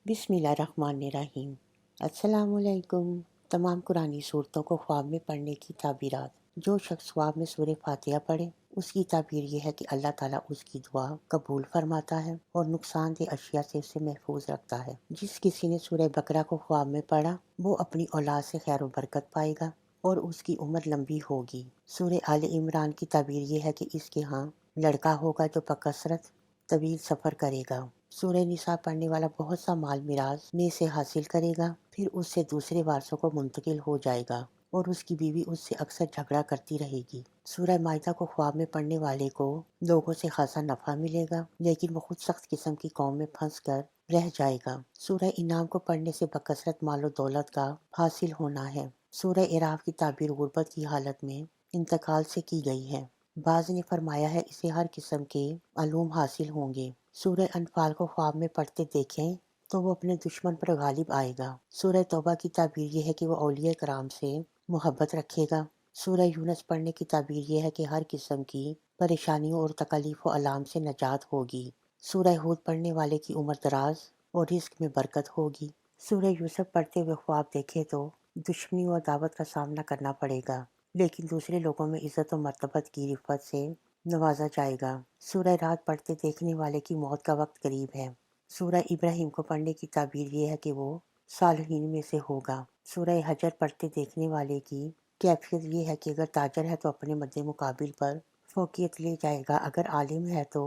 बिस्मिल्लाहिर्रहमानिर्रहीम। अस्सलाम वालेकुम। तमाम कुरानी सूरतों को ख्वाब में पढ़ने की ताबीरात। जो शख्स ख्वाब में सूरह फातिहा पढ़े उसकी ताबीर ये है कि अल्लाह ताला उसकी दुआ कबूल फरमाता है और नुकसानदेह अशिया से उसे महफूज रखता है। जिस किसी ने सूरह बकरा को ख्वाब में पढ़ा वो अपनी औलाद से खैर बरकत पाएगा और उसकी उम्र लंबी होगी। सूरह आले इमरान की ताबीर ये है कि इसके यहाँ लड़का होगा जो बकसरत तवील सफ़र करेगा। सूरह निसा पढ़ने वाला बहुत सा माल मिराज में से हासिल करेगा, फिर उससे दूसरे वारसों को मुंतकिल हो जाएगा और उसकी बीवी उससे अक्सर झगड़ा करती रहेगी। सूरह माइदा को ख्वाब में पढ़ने वाले को लोगों से खासा नफा मिलेगा, लेकिन वो खुद सख्त किस्म की कौम में फंस कर रह जाएगा। सूरह इनाम को पढ़ने से बकसरत मालो दौलत का हासिल होना है। सूरह इराफ की ताबीर गुर्बत की हालत में इंतकाल से की गई है। बाज ने फरमाया है इसे हर किस्म के मालूम हासिल होंगे। सूरह अनफाल को ख्वाब में पढ़ते देखें तो वो अपने दुश्मन पर गालिब आएगा। सूरह तौबा की ताबीर ये है कि वो औलिया कराम से मोहब्बत रखेगा। सूरह यूनुस पढ़ने की ताबीर ये है कि हर किस्म की परेशानियों और तकलीफ व अलाम से नजात होगी। सूरह हूद पढ़ने वाले की उम्र दराज और रिस्क में बरकत होगी। सूरह यूसुफ पढ़ते हुए ख्वाब देखे तो दुश्मनी व दावत का सामना करना पड़ेगा, लेकिन दूसरे लोगों में इज्जत और मर्तबत की रिफ़त से नवाजा जाएगा। सूरह रात पढ़ते देखने वाले की मौत का वक्त करीब है। सूरह इब्राहिम को पढ़ने की ताबीर ये है कि वो सालिहीन में से होगा। सूरह हजर पढ़ते देखने वाले की कैफियत ये है कि अगर ताजर है तो अपने मद्दे मुकाबिल पर फोकियत ले जाएगा, अगर आलिम है तो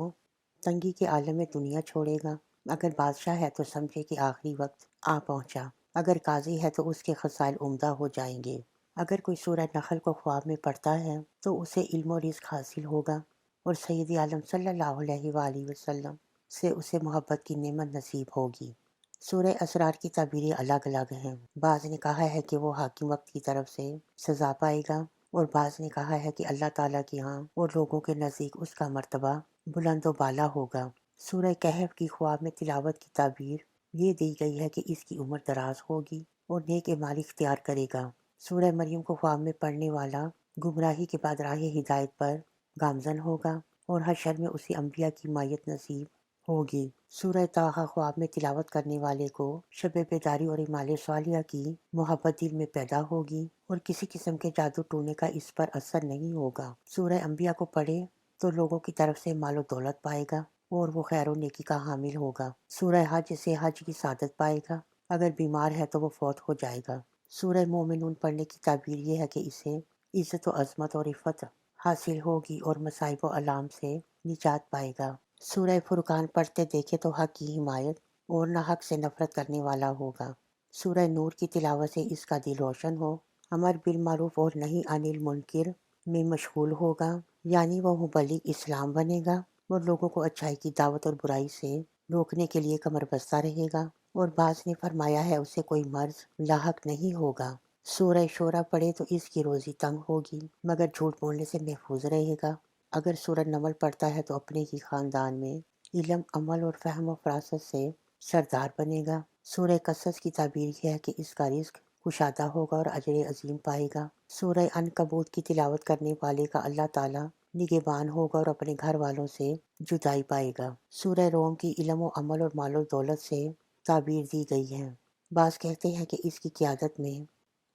तंगी के आलम में दुनिया छोड़ेगा, अगर बादशाह है तो समझे कि आखिरी वक्त आ पहुंचा, अगर काजी है तो उसके खसाइल उम्दा हो जाएंगे। अगर कोई सूरह नखल को ख्वाब में पढ़ता है तो उसे इल्म और रिज़्क हासिल होगा और सैयद आलम सल्लल्लाहु अलैहि वसल्लम से उसे मोहब्बत की नेमत नसीब होगी। सूरह असरार की ताबीरें अलग अलग हैं। बाज़ ने कहा है कि वो हाकिम वक्त की तरफ से सज़ा पाएगा और बाज़ ने कहा है कि अल्लाह ताला के यहाँ और लोगों के नज़दीक उसका मर्तबा बुलंद व बाला होगा। सूरह कहफ की ख्वाब में तिलावत की ताबीर ये दी गई है कि इसकी उम्र दराज होगी और नेक एमाल इख्तियार करेगा। सूरह मरियम को ख्वाब में पढ़ने वाला गुमराही के बाद राह हिदायत पर गामजन होगा और हशर में उसे अम्बिया की मायत नसीब होगी। सूरह ताहा ख्वाब में तिलावत करने वाले को शब बेदारी और इमाल सालिया की मोहब्बत दिल में पैदा होगी और किसी किस्म के जादू टोने का इस पर असर नहीं होगा। सूरह अम्बिया को पढ़े तो लोगों की तरफ से मालो दौलत पाएगा और वो खैर व नेकी का हामिल होगा। सूरह हज से हज की सादत पाएगा, अगर बीमार है तो वो फौत हो जाएगा। सूरह मोमिनून पढ़ने की ताबीर ये है कि इसे इज़्ज़त व अज़मत और इफ़्फ़त हासिल होगी और मसाइब व अलाम से निजात पाएगा। सूरह फुरकान पढ़ते देखे तो हक की हिमायत और ना हक से नफरत करने वाला होगा। सूरह नूर की तिलावत से इसका दिल रोशन हो, अमर बिल मारूफ और नहीं अनिल मुनकिर में मशगूल होगा, यानी वह मुबल्लिग इस्लाम बनेगा और लोगों को अच्छाई की दावत और बुराई से रोकने के लिए कमर बस्ता रहेगा और बाज ने फरमाया है उसे कोई मर्ज लाहक नहीं होगा। सूरह शोरा पढ़े तो इसकी रोजी तंग होगी मगर झूठ बोलने से महफूज रहेगा। अगर सूरह नमल पढ़ता है तो अपने ही खानदान में इल्म अमल और फहम व फरासत से सरदार बनेगा। सूरह कसस की ताबीर यह है कि इसका रिस्क कुशादा होगा और अजर अजीम पाएगा। सूरह अनकबूत की तिलावत करने वाले का अल्लाह ताला निगहबान होगा और अपने घर वालों से जुदाई पाएगा। सूरह रोम की इल्म व अमल और मालो दौलत से ताबीर दी गई है। बाज़ कहते हैं कि इसकी क़यादत में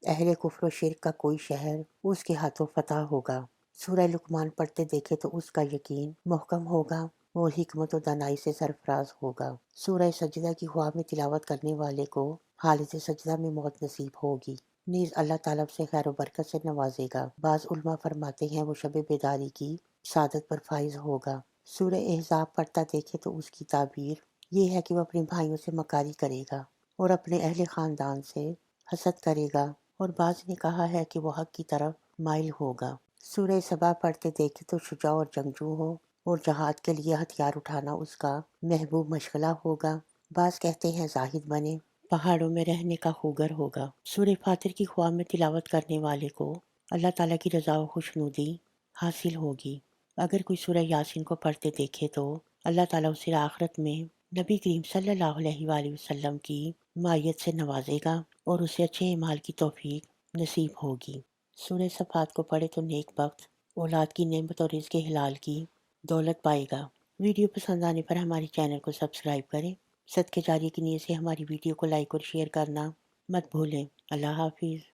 अहले कुफ्र व शिर्क का कोई शहर उसके हाथों फतह होगा। सूरह लुकमान पढ़ते देखे तो उसका यकीन मुहकम होगा और हिकमत और दानाई से सरफराज होगा। सूरह सजदा की ख्वाब में तिलावत करने वाले को हालत सजदा में मौत नसीब होगी, नीज़ अल्लाह ताला से खैर व बरकत से नवाजेगा। बाज़ उलमा फरमाते हैं वो शब बेदारी की सादत पर फाइज होगा। सूरह एहज़ाब पढ़ता देखे तो उसकी ताबीर ये है कि वह अपने भाइयों से मकारी करेगा और अपने अहले ख़ानदान से हसद करेगा और बाज़ ने कहा है कि वो हक की तरफ माइल होगा। सूरह सबा पढ़ते देखे तो शुजा और जंगजू हो और जहाद के लिए हथियार उठाना उसका महबूब मशगला होगा। बाज़ कहते हैं जाहिद बने, पहाड़ों में रहने का खूगर होगा। सूरह फातिर की ख्वाब में तिलावत करने वाले को अल्लाह ताला की रज़ा व खुशनुदी हासिल होगी। अगर कोई सूरह यासीन को पढ़ते देखे तो अल्लाह ताला उसे आखिरत में नबी करीम सल्लल्लाहु अलैहि वसल्लम की मायत से नवाजेगा और उसे अच्छे ईमाल की तौफीक नसीब होगी। सूरह सफ़ात को पढ़े तो नेक बख्त, औलाद की नेमत और रिज़्क़ हलाल की दौलत पाएगा। वीडियो पसंद आने पर हमारे चैनल को सब्सक्राइब करें। صدقے جاریہ کی نیت سے ہماری ویڈیو کو لائک اور شیئر کرنا مت بھولیں۔ اللہ حافظ۔